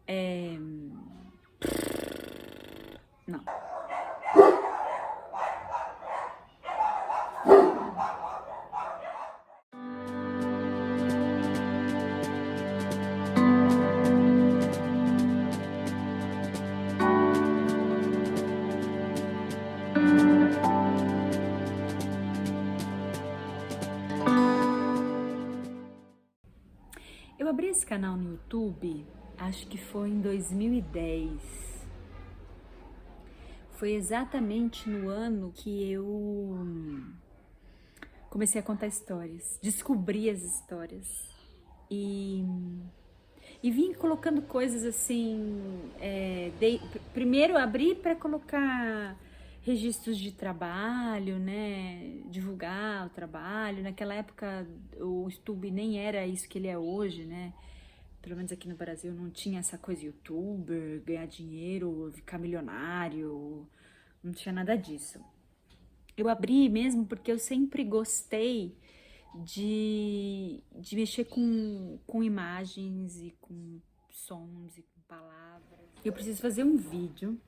É... Não. Eu abri esse canal no YouTube, acho que foi em 2010. Foi exatamente no ano que eu comecei a contar histórias, descobri as histórias e, e vim colocando coisas assim. Primeiro abri para colocar registros de trabalho, né? Divulgar o trabalho. Naquela época o YouTube nem era isso que ele é hoje, né? Pelo menos aqui no Brasil não tinha essa coisa youtuber, ganhar dinheiro, ficar milionário, não tinha nada disso. Eu abri mesmo porque eu sempre gostei de mexer com imagens e com sons e com palavras. Eu preciso fazer um vídeo,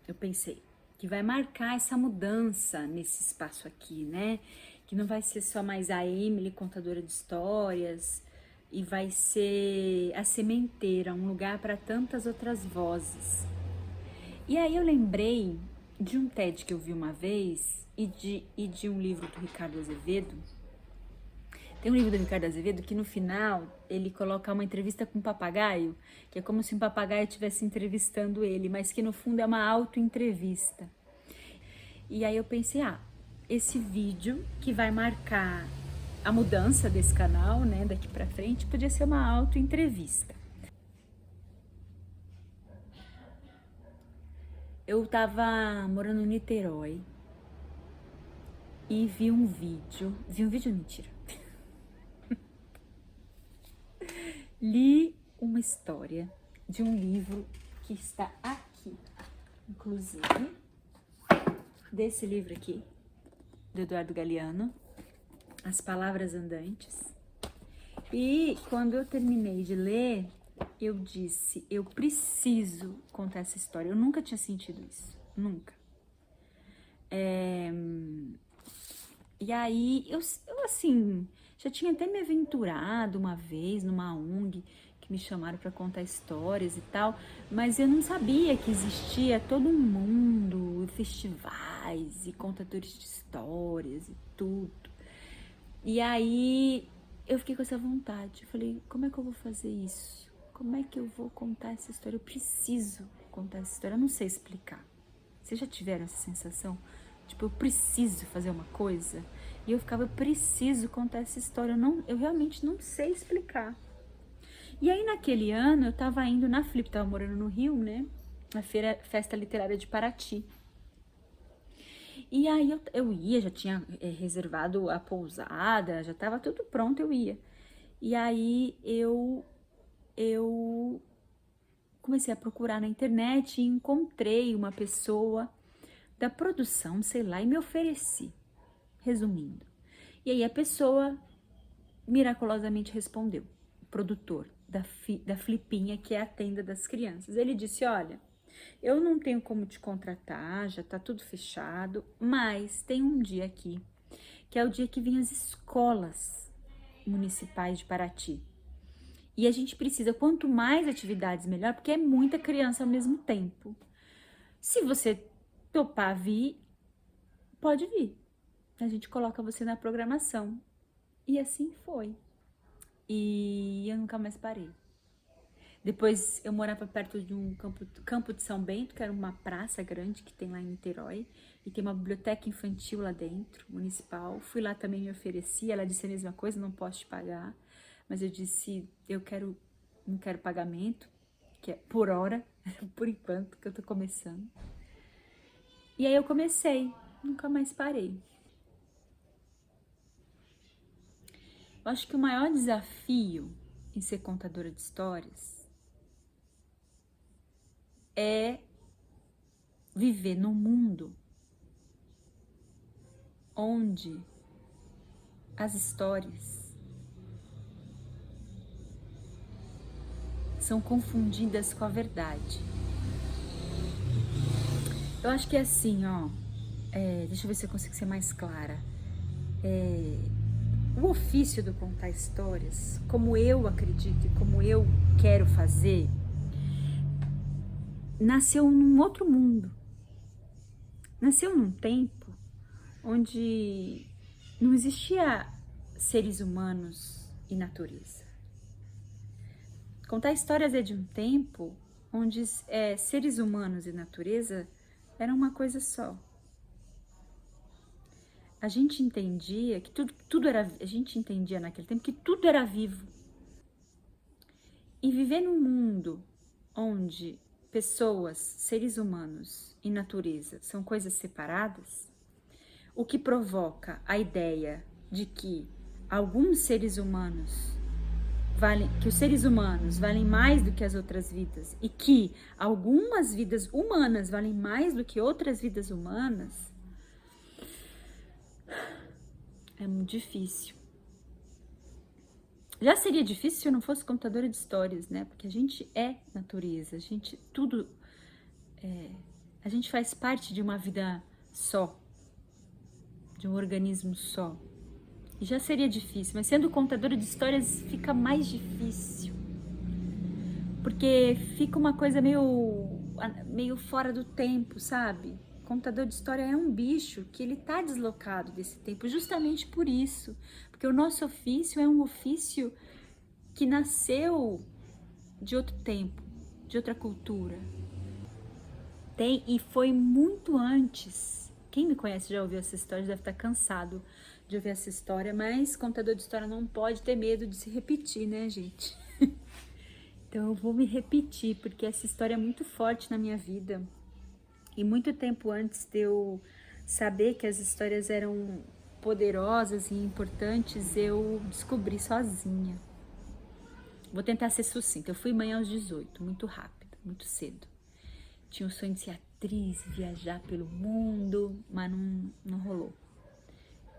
eu pensei, que vai marcar essa mudança nesse espaço aqui, né? Que não vai ser só mais a Emily, contadora de histórias, e vai ser a sementeira, um lugar para tantas outras vozes. E aí eu lembrei de um TED que eu vi uma vez e de um livro do Ricardo Azevedo. Tem um livro do Ricardo Azevedo que no final ele coloca uma entrevista com um papagaio, que é como se um papagaio estivesse entrevistando ele, mas que no fundo é uma auto-entrevista. E aí eu pensei, esse vídeo que vai marcar a mudança desse canal, né, daqui pra frente, podia ser uma auto-entrevista. Eu tava morando em Niterói e vi um vídeo, mentira, li uma história de um livro que está aqui, inclusive, desse livro aqui, do Eduardo Galeano, As Palavras Andantes. E quando eu terminei de ler, eu disse, eu preciso contar essa história. Eu nunca tinha sentido isso, nunca. E aí, eu assim, já tinha até me aventurado uma vez numa ONG que me chamaram para contar histórias e tal, mas eu não sabia que existia todo um mundo, festivais e contadores de histórias e tudo. E aí eu fiquei com essa vontade. Eu falei, como é que eu vou fazer isso? Como é que eu vou contar essa história? Eu preciso contar essa história. Eu não sei explicar. Vocês já tiveram essa sensação? Tipo, eu preciso fazer uma coisa. E eu ficava, eu preciso contar essa história. Eu realmente não sei explicar. E aí, naquele ano, eu tava indo na Flip, tava morando no Rio, né? Na Festa Literária de Paraty. E aí eu ia, já tinha reservado a pousada, já tava tudo pronto, eu ia. E aí eu comecei a procurar na internet e encontrei uma pessoa da produção, sei lá, e me ofereci, resumindo. E aí a pessoa miraculosamente respondeu, o produtor da Flipinha, que é a tenda das crianças. Ele disse, olha, eu não tenho como te contratar, já tá tudo fechado, mas tem um dia aqui, que é o dia que vêm as escolas municipais de Paraty. E a gente precisa, quanto mais atividades, melhor, porque é muita criança ao mesmo tempo. Se você topar vir, pode vir. A gente coloca você na programação. E assim foi. E eu nunca mais parei. Depois eu morava perto de um campo de São Bento, que era uma praça grande que tem lá em Niterói. E tem uma biblioteca infantil lá dentro, municipal. Fui lá também, me ofereci. Ela disse a mesma coisa, não posso te pagar. Mas eu disse, não quero pagamento, que é por hora, por enquanto, que eu tô começando. E aí eu comecei, nunca mais parei. Eu acho que o maior desafio em ser contadora de histórias é viver num mundo onde as histórias são confundidas com a verdade. Eu acho que é assim, ó, deixa eu ver se eu consigo ser mais clara. O ofício do contar histórias, como eu acredito e como eu quero fazer, nasceu num outro mundo. Nasceu num tempo onde não existia seres humanos e natureza. Contar histórias é de um tempo onde seres humanos e natureza eram uma coisa só. A gente entendia que tudo era, a gente entendia naquele tempo que tudo era vivo. E viver num mundo onde pessoas, seres humanos e natureza são coisas separadas, o que provoca a ideia de que alguns seres humanos que os seres humanos valem mais do que as outras vidas e que algumas vidas humanas valem mais do que outras vidas humanas, é muito difícil. Já seria difícil se eu não fosse contadora de histórias, né? Porque a gente é natureza, a gente a gente faz parte de uma vida só, de um organismo só. E já seria difícil, mas sendo contadora de histórias fica mais difícil. Porque fica uma coisa meio fora do tempo, sabe? Contador de história é um bicho que ele tá deslocado desse tempo, justamente por isso. Porque o nosso ofício é um ofício que nasceu de outro tempo, de outra cultura. E foi muito antes. Quem me conhece já ouviu essa história, deve estar cansado de ouvir essa história, mas contador de história não pode ter medo de se repetir, né, gente? Então eu vou me repetir, porque essa história é muito forte na minha vida. E muito tempo antes de eu saber que as histórias eram poderosas e importantes, eu descobri sozinha. Vou tentar ser sucinta. Eu fui mãe aos 18, muito rápido, muito cedo. Tinha o sonho de ser atriz, viajar pelo mundo, mas não rolou.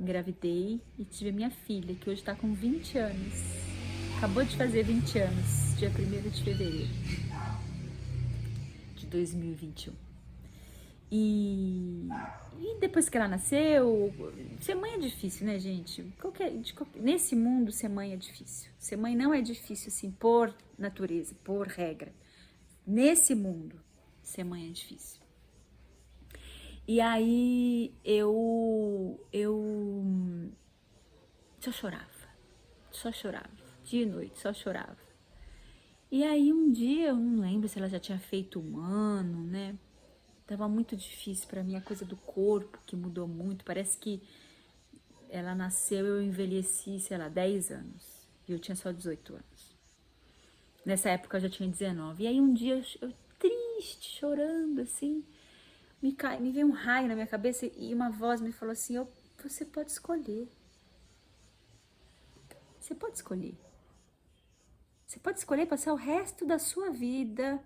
Engravidei e tive a minha filha, que hoje está com 20 anos. Acabou de fazer 20 anos, dia 1º de fevereiro de 2021. E depois que ela nasceu, ser mãe é difícil, né, gente? Nesse mundo, ser mãe é difícil. Ser mãe não é difícil, assim, por natureza, por regra. Nesse mundo, ser mãe é difícil. E aí, só chorava, dia e noite, só chorava. E aí, um dia, eu não lembro se ela já tinha feito 1 ano, né? Tava muito difícil pra mim, a coisa do corpo, que mudou muito. Parece que ela nasceu, eu envelheci, sei lá, 10 anos. E eu tinha só 18 anos. Nessa época eu já tinha 19. E aí um dia, eu triste, chorando, assim, me veio um raio na minha cabeça e uma voz me falou assim, você pode escolher. Você pode escolher. Você pode escolher passar o resto da sua vida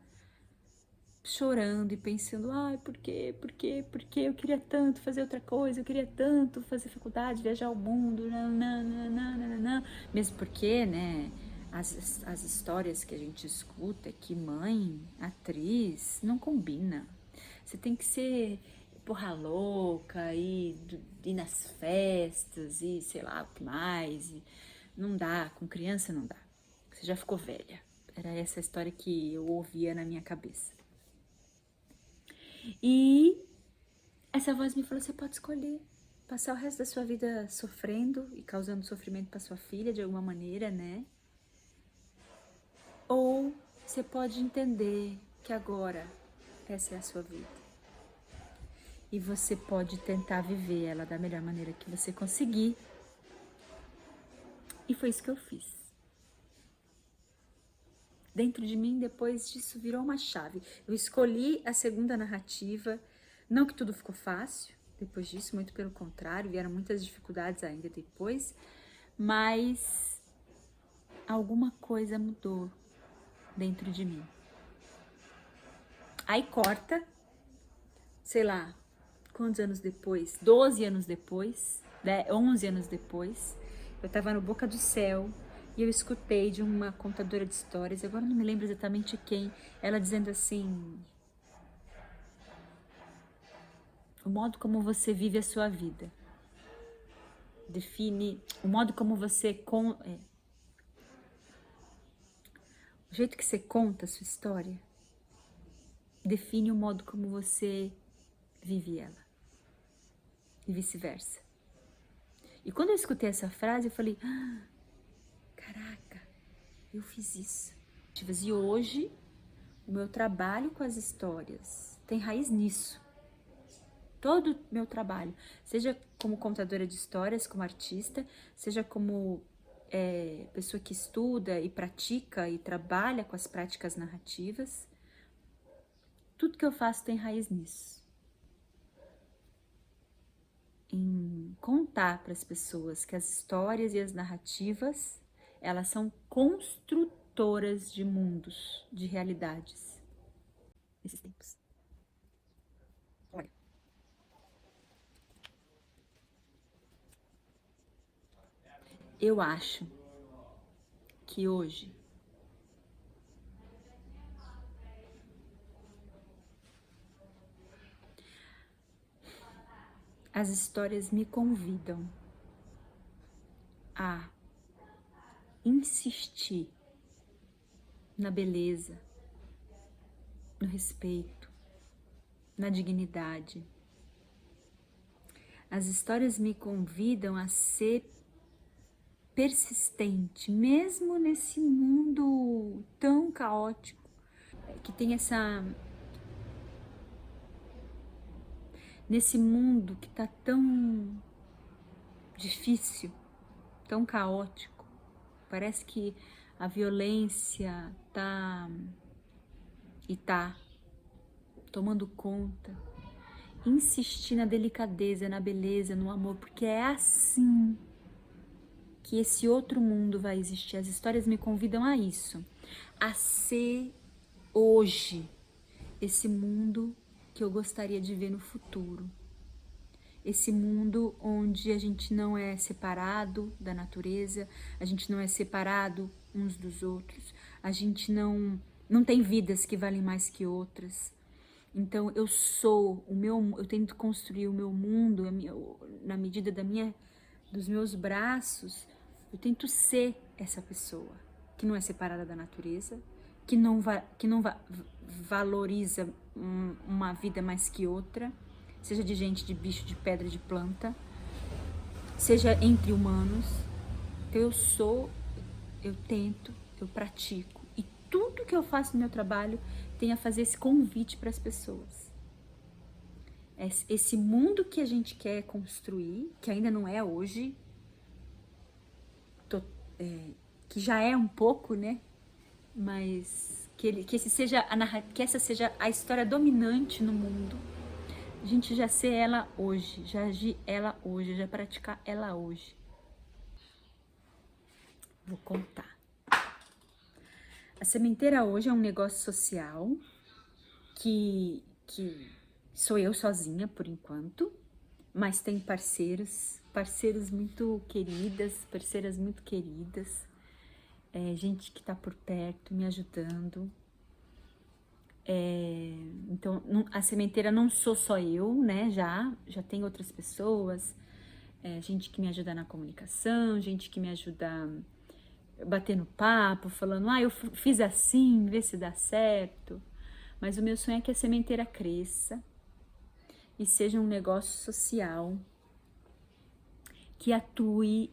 chorando e pensando, ai, por quê? Eu queria tanto fazer outra coisa, eu queria tanto fazer faculdade, viajar o mundo, nananana. Mesmo porque, né, as histórias que a gente escuta é que mãe, atriz, não combina. Você tem que ser porra louca e ir nas festas e sei lá o que mais. E não dá, com criança não dá. Você já ficou velha. Era essa a história que eu ouvia na minha cabeça. E essa voz me falou, você pode escolher passar o resto da sua vida sofrendo e causando sofrimento para sua filha de alguma maneira, né? Ou você pode entender que agora essa é a sua vida. E você pode tentar viver ela da melhor maneira que você conseguir. E foi isso que eu fiz. Dentro de mim, depois disso, virou uma chave. Eu escolhi a segunda narrativa. Não que tudo ficou fácil depois disso, muito pelo contrário, vieram muitas dificuldades ainda depois, mas alguma coisa mudou dentro de mim. Aí corta, sei lá, quantos anos depois? 12 anos depois, 11 anos depois, eu tava no Boca do Céu, E eu escutei de uma contadora de histórias, agora não me lembro exatamente quem, ela dizendo assim: o modo como você vive a sua vida define o modo como você o jeito que você conta a sua história define o modo como você vive ela e vice-versa. E quando eu escutei essa frase, eu falei: ah, caraca, eu fiz isso. E hoje o meu trabalho com as histórias tem raiz nisso. Todo o meu trabalho, seja como contadora de histórias, como artista, seja como pessoa que estuda e pratica e trabalha com as práticas narrativas, tudo que eu faço tem raiz nisso. Em contar para as pessoas que as histórias e as narrativas, elas são construtoras de mundos, de realidades. Nesses tempos. Olha. Eu acho que hoje as histórias me convidam a insistir na beleza, no respeito, na dignidade. As histórias me convidam a ser persistente, mesmo nesse mundo tão caótico, que tem nesse mundo que tá tão difícil, tão caótico. Parece que a violência tá tomando conta. Insistir na delicadeza, na beleza, no amor, porque é assim que esse outro mundo vai existir. As histórias me convidam a isso, a ser hoje esse mundo que eu gostaria de ver no futuro. Esse mundo onde a gente não é separado da natureza, a gente não é separado uns dos outros, a gente não tem vidas que valem mais que outras. Então eu tento construir o meu mundo na medida dos meus braços. Eu tento ser essa pessoa que não é separada da natureza, que não valoriza uma vida mais que outra, seja de gente, de bicho, de pedra, de planta, seja entre humanos. Então eu tento, eu pratico, e tudo que eu faço no meu trabalho tem a fazer esse convite para as pessoas. Esse mundo que a gente quer construir, que ainda não é hoje, que já é um pouco, né? Mas que essa seja a história dominante no mundo. A gente já ser ela hoje, já agir ela hoje, já praticar ela hoje. Vou contar. A sementeira hoje é um negócio social que sou eu sozinha por enquanto, mas tem parceiras muito queridas, parceiras muito queridas, gente que tá por perto me ajudando. Então a sementeira não sou só eu, né? Já tem outras pessoas, gente que me ajuda na comunicação, gente que me ajuda batendo papo, falando, eu fiz assim, vê se dá certo. Mas o meu sonho é que a sementeira cresça e seja um negócio social que atue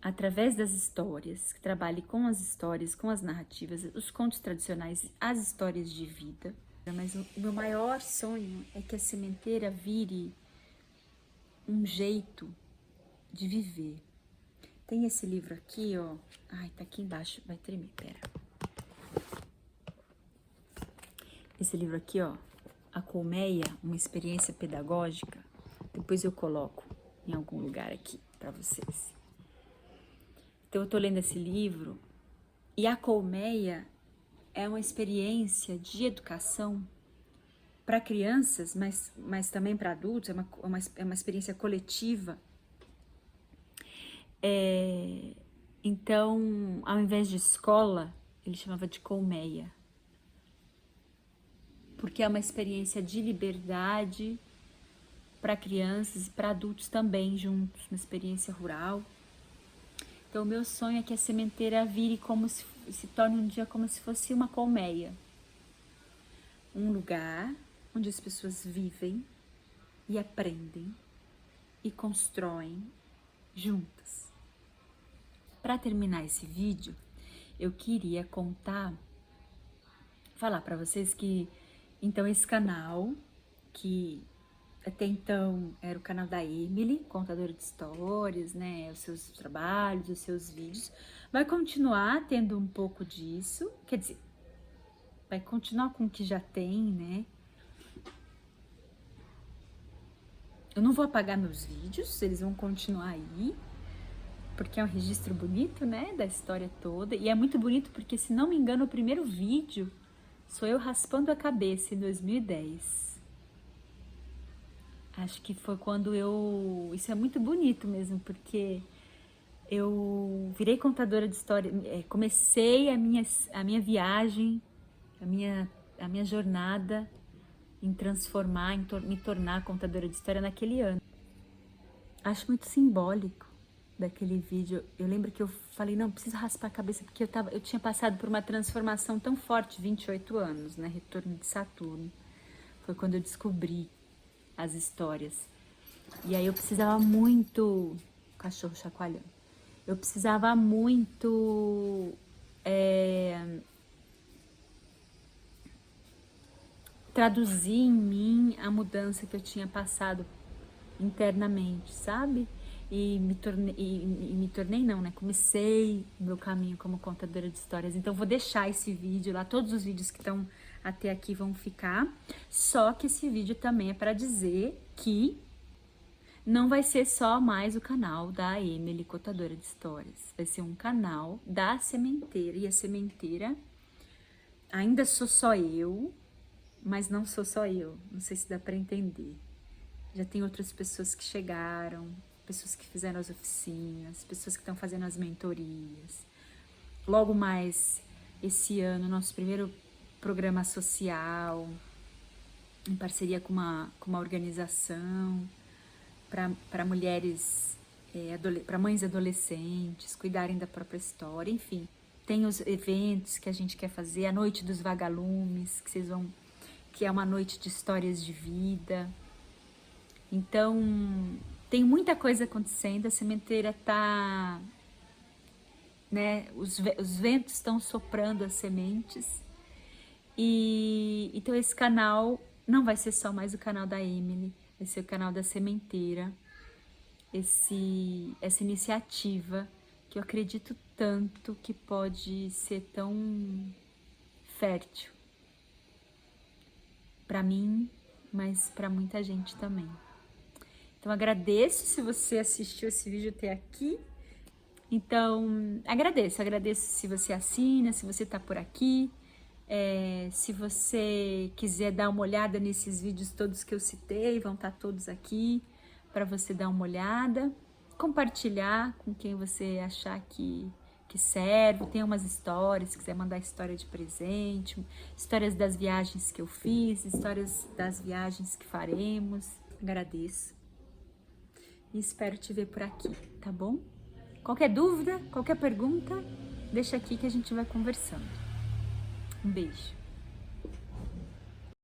através das histórias, que trabalhe com as histórias, com as narrativas, os contos tradicionais, as histórias de vida. Mas o meu maior sonho é que a sementeira vire um jeito de viver. Tem esse livro aqui, ó. Ai, tá aqui embaixo, vai tremer, pera. Esse livro aqui, ó, A Colmeia, uma experiência pedagógica. Depois eu coloco em algum lugar aqui para vocês. Então eu tô lendo esse livro e a colmeia é uma experiência de educação para crianças, mas também para adultos, é uma experiência coletiva, Então, ao invés de escola, ele chamava de colmeia. Porque é uma experiência de liberdade para crianças e para adultos também juntos, uma experiência rural. Então, o meu sonho é que a sementeira vire como se torne um dia como se fosse uma colmeia. Um lugar onde as pessoas vivem e aprendem e constroem juntas. Para terminar esse vídeo, eu queria falar para vocês que então esse canal, que até então era o canal da Emily, contadora de histórias, né, os seus trabalhos, os seus vídeos, vai continuar tendo um pouco disso, quer dizer, vai continuar com o que já tem, né? Eu não vou apagar meus vídeos, eles vão continuar aí, porque é um registro bonito, né, da história toda. E é muito bonito porque, se não me engano, o primeiro vídeo sou eu raspando a cabeça em 2010. Acho que foi quando Isso é muito bonito mesmo, porque eu virei contadora de história, comecei a minha viagem, a minha jornada em transformar, me tornar contadora de história naquele ano. Acho muito simbólico daquele vídeo. Eu lembro que eu falei, não, preciso raspar a cabeça, porque eu tinha passado por uma transformação tão forte, 28 anos, né? Retorno de Saturno. Foi quando eu descobri as histórias. E aí eu precisava muito... Cachorro chacoalhando. Eu precisava muito... traduzir em mim a mudança que eu tinha passado internamente, sabe? E me tornei não, né? Comecei o meu caminho como contadora de histórias. Então vou deixar esse vídeo lá, todos os vídeos que estão até aqui vão ficar. Só que esse vídeo também é para dizer que não vai ser só mais o canal da Emily, contadora de histórias. Vai ser um canal da sementeira. E a sementeira ainda sou só eu, mas não sou só eu. Não sei se dá para entender. Já tem outras pessoas que chegaram, pessoas que fizeram as oficinas, pessoas que estão fazendo as mentorias. Logo mais esse ano, nosso primeiro programa social, em parceria com uma organização para mulheres, para mães adolescentes, cuidarem da própria história, enfim. Tem os eventos que a gente quer fazer, a Noite dos Vagalumes, que é uma noite de histórias de vida. Então, tem muita coisa acontecendo, a sementeira tá, né, os ventos estão soprando as sementes. E então esse canal não vai ser só mais o canal da Emily, vai ser o canal da sementeira. Essa iniciativa que eu acredito tanto que pode ser tão fértil para mim, mas para muita gente também. Então agradeço se você assistiu esse vídeo até aqui. Então agradeço se você assina, se você tá por aqui. Se você quiser dar uma olhada nesses vídeos todos que eu citei, vão estar todos aqui para você dar uma olhada, compartilhar com quem você achar que serve. Tem umas histórias, se quiser mandar história de presente, histórias das viagens que eu fiz, histórias das viagens que faremos. Agradeço e espero te ver por aqui, tá bom? Qualquer dúvida, qualquer pergunta, deixa aqui que a gente vai conversando. Um beijo.